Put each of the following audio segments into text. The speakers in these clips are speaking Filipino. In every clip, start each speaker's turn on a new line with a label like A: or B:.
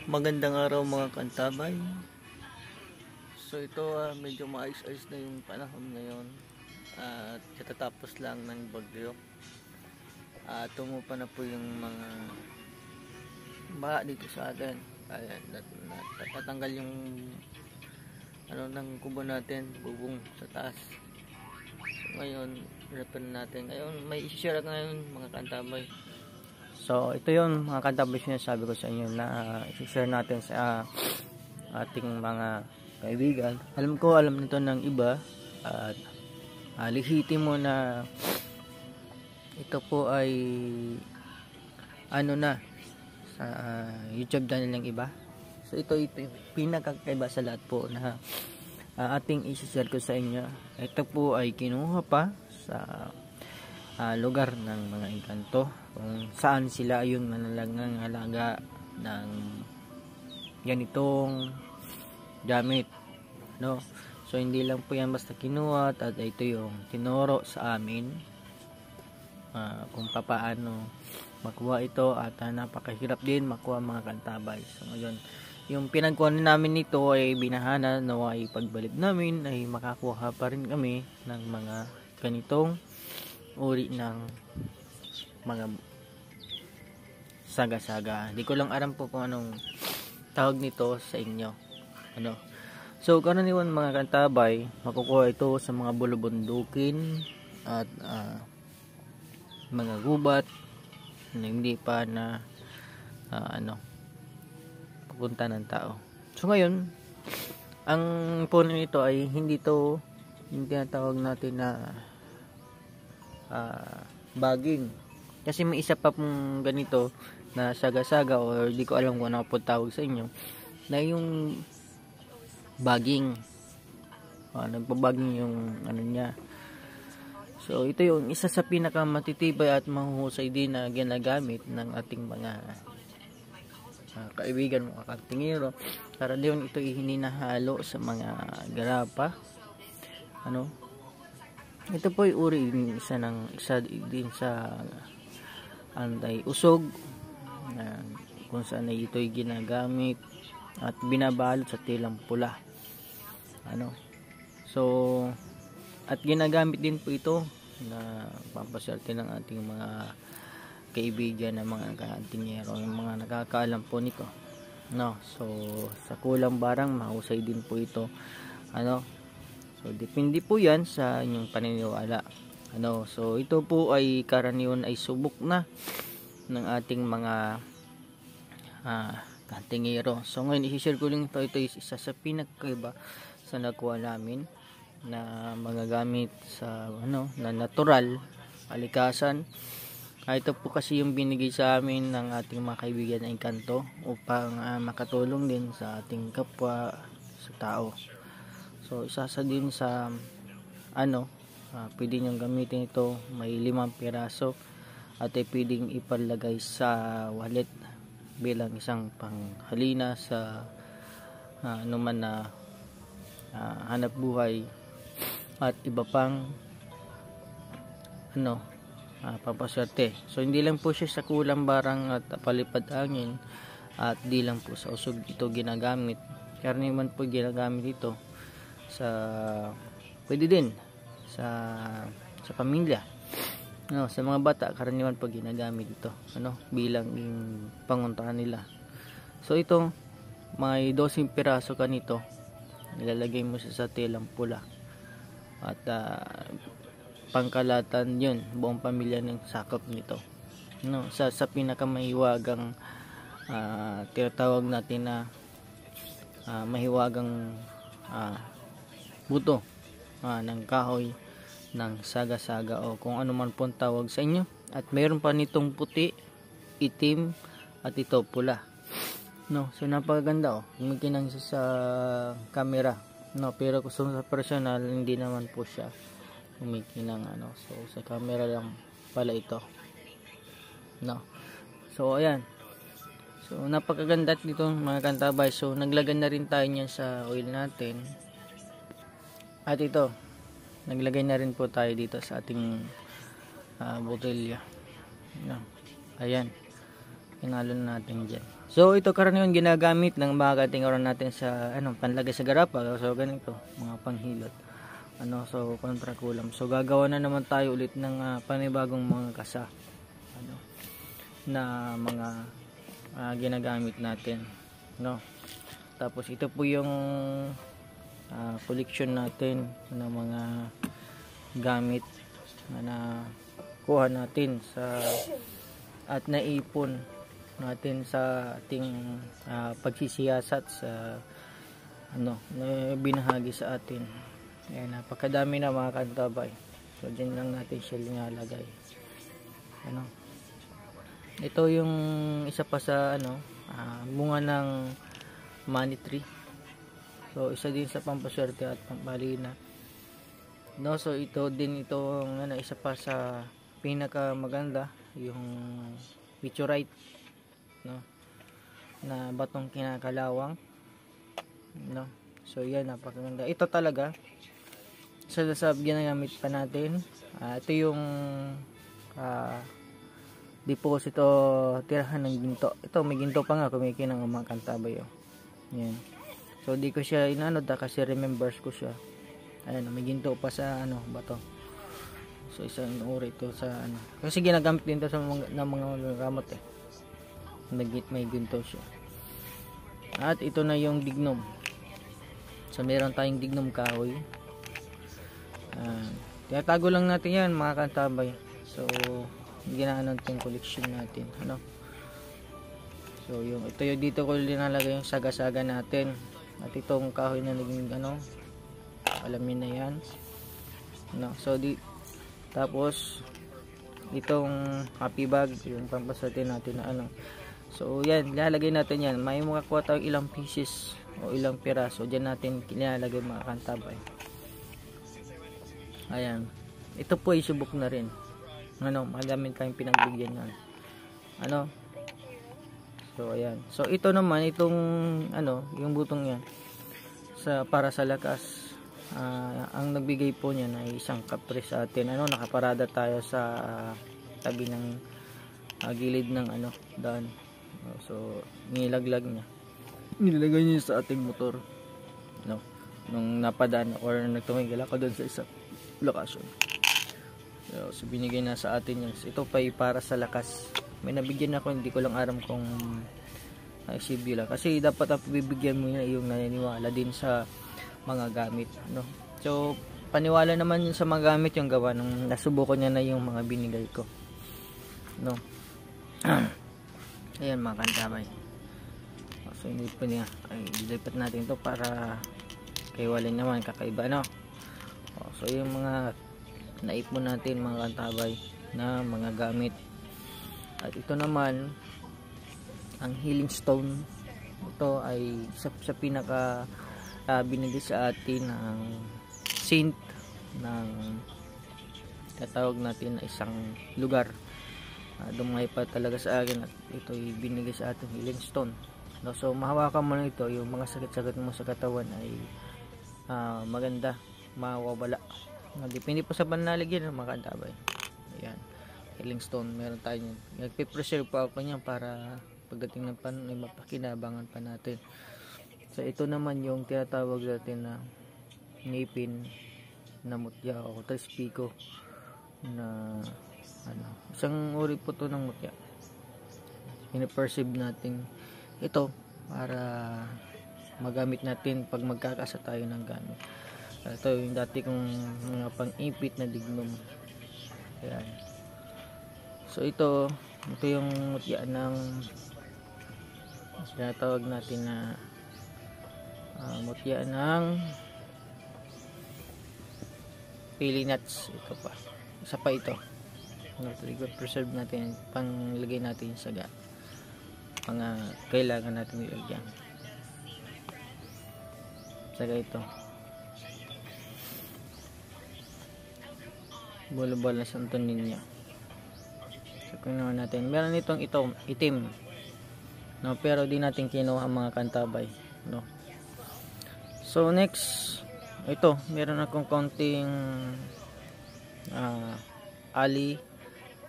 A: Magandang araw mga kantabay. So ito medyo maayos-ayos na yung panahon ngayon at katatapos lang ng bagyo. Tumupa na po yung mga baha dito sa atin. Ayan, natatanggal yung ng kubo natin, bubong sa taas. So ngayon, repair natin. Ngayon, may i-share ngayon mga kantabay. So ito yun mga kantabay, sinasabi ko sa inyo na i-share natin sa ating mga kaibigan. Alam nito ng iba at lihiti mo na ito po ay na sa YouTube channel ng iba. So ito yung pinakakaiba sa lahat po na ating i-share ko sa inyo. Ito po ay kinuha pa sa lugar ng mga engkanto kung saan sila yung nanalagang halaga ng ganitong gamit, no? So hindi lang po yan basta kinuha at ito yung tinuro sa amin kung paano makuha ito at napakahirap din makuha mga kantabay. So ngayon, yung pinagkuha namin nito ay binahana na ay pagbalik namin ay makakuha pa rin kami ng mga ganitong uri ng mga saga-saga. Hindi ko lang alam po kung anong tawag nito sa inyo. So karaniwan mga kantabay, makukuha ito sa mga bulubundukin at mga gubat na hindi pa na pupunta ng tao. So ngayon, ang puno nito ay hindi yung tinatawag natin na baging. Kasi may isa pa pong ganito na saga-saga or di ko alam kung ano po tawag sa inyo na yung baging. Nagpabaging yung niya. So ito yung isa sa pinakamatitibay at mahuhusay din na ginagamit ng ating mga kaibigan, mga katingero. Para din ito hininahalo sa mga garapa. Ito po ay uri isa din sa anti-usog kung saan ay ito'y ginagamit at binabalot sa tilang pula. So at ginagamit din po ito na pampaswerte ng ating mga kaibigan na mga katingero, yung mga nakakaalam po nito. So sa kulang barang mahusay din po ito. So depende po yan sa inyong paniniwala. So ito po ay karaniwan ay subok na ng ating mga katingero. So ngayon i-share ko lang ito isa sa pinakaiba sa nakuha namin na mga gamit sa na natural, kalikasan. Ito po kasi yung binigay sa amin ng ating mga kaibigan na engkanto upang makatulong din sa ating kapwa sa tao. So isa din sa pwede niyong gamitin ito, may 5 piraso at ay pwedeng ipalagay sa wallet bilang isang panghalina sa anuman na hanap buhay at iba pang pampaswerte. So hindi lang po siya sa kulang barang at palipad angin at di lang po sa usog ito ginagamit. Karaniwan po ginagamit ito pwede din sa pamilya, sa mga bata. Karaniwan pag ginagamit ito bilang yung panguntahan nila. So ito may 12 piraso ka nito, nilalagay mo sa telang pula at pangkalatan yun, buong pamilya ng sakop nito. Sa pinakamahiwagang tinatawag natin na mahiwagang buto ng kahoy ng saga-saga o kung ano man pong tawag sa inyo. At mayroon pa nitong puti, itim at ito pula. So napakaganda kumikinang sa camera, pero kung sa personal hindi naman po siya kumikinang so sa camera lang pala ito. So ayan, so napakaganda nito mga kantabay. So naglagay na rin tayo niyan sa oil natin. At ito, naglagay na rin po tayo dito sa ating botelya. Ayan. pinalo na natin dyan. So ito karaniwan ginagamit ng mga katingaran natin sa panlagay sa garapa. So ganito, mga panghilot. So kontra kulam. So gagawa na naman tayo ulit ng panibagong mga kasa. Na mga ginagamit natin, no. Tapos ito po yung collection natin ng mga gamit na kuha natin at naipon natin sa ating pagsisiyasat sa na binahagi sa atin. Ayan, napakadami na mga kantabay. So dyan lang natin siya linalagay. Ito yung isa pa sa bunga ng money tree. So isa din sa pampaswerte at pampalina. So ito isa pa sa pinaka maganda, yung meteorite, na batong kinakalawang, So yan, napakaganda. Ito talaga sa ginagamit pa natin. Ito yung deposit o tirahan ng ginto. Ito may ginto pa nga, kumikinang mga kantabay. Yan. So di ko siya inanod kasi remembers ko siya. Ayan, may ginto pa sa bato. So isang uri ito sa kasi ginagamit din ito sa mga gamot may ginto siya. At ito na yung dignum. So meron tayong dignum kahoy. Tinatago lang natin yan mga kantabay. So ginaan natin collection natin, So ito yung dito ko linalagay yung saga-saga natin. At itong kahoy na naging alam niyo na yan, So tapos itong happy bag, yung pampaswerte natin na So yan, lalagay natin yan. May makakuha tayong ilang pieces o ilang piraso. Diyan natin nilalagay mga kantabay. Ayan. Ito po isubok na rin. Madami tayong pinagbigyan yan. So ayan. So ito naman, itong yung butong yan para sa lakas. Ang nagbigay po niyan ay isang kapre sa atin. Nakaparada tayo sa tabi ng gilid ng daan. So nilaglag niya. Nilagay niya sa ating motor. Nung napadaan or nagtumigil ako doon sa isang lokasyon. So binigay na sa atin yan. Ito pa para sa lakas. May nabigyan ako, hindi ko lang aram kung ICB lang. Kasi dapat bibigyan mo yung naniniwala din sa mga gamit, So paniwala naman sa mga gamit yung gawa nung nasubukan niya na yung mga binigay ko, Ayan mga kantabay. So hindi pa niya dilipat natin to para kay walin naman kakaiba, So yung mga naipon natin mga kantabay na mga gamit. At ito naman ang healing stone. Ito ay sa pinaka binigay sa atin ng saint ng tatawag natin na isang lugar. Dumay pa talaga sa akin at ito ay binigay sa atin healing stone. So mahawakan mo na ito, yung mga sakit-sakit mo sa katawan ay maganda, mawawala. Depende po sa panlaligyan ng mga kantabay. Ayan, healing stone, meron tayo yan. Nagpipreserve pa ako niyan para pagdating ng pan ay mapakinabangan pa natin. So ito naman yung tinatawag natin na ngipin na mutya o trispico na isang uri po to ng mutya. Piniperceive natin ito para magamit natin pag magkakasa tayo ng gamit. Ito yung dati kong mga pang-ipit na dignum. Ayan. So ito yung mutya ng tinatawag natin na mutya ng pili nuts. Ito pa, isa pa ito. Preserve natin, panglagay natin sa mga kailangan natin nilagyan. Saka ito bolo-bolo na santon ninyo. So kung naman natin, meron itong itim, pero di natin kinuha ang mga kantabay, So next, ito meron akong konting ali,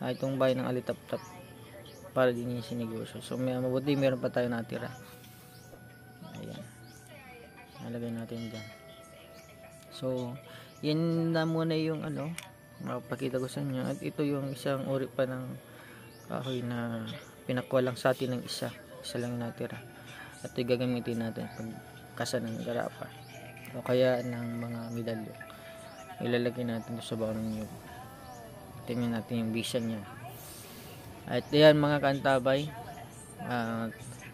A: itong bahay ng alitap-tap. para din yung sinegosyo. So mabuti meron pa tayo natira. Ayan, nalagay natin dyan. So yan na muna yung mapakita ko sa inyo. At ito yung isang uri pa ng kahoy na pinakuha lang sa atin ng isa lang natira. At ito gagamitin natin pag kasa ng garapa o kaya ng mga medalyo. Ilalagay natin sa baon ng nyug. Tingnan natin yung vision niya. At yan mga kantabay,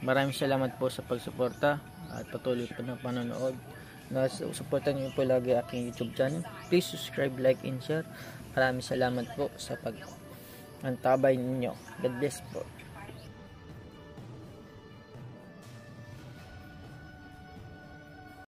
A: maraming salamat po sa pagsuporta at patuloy po na panonood. Suportan niyo po lagi aking YouTube channel. Please subscribe, like, and share. Maraming salamat po sa pagkantabay ninyo. God bless po.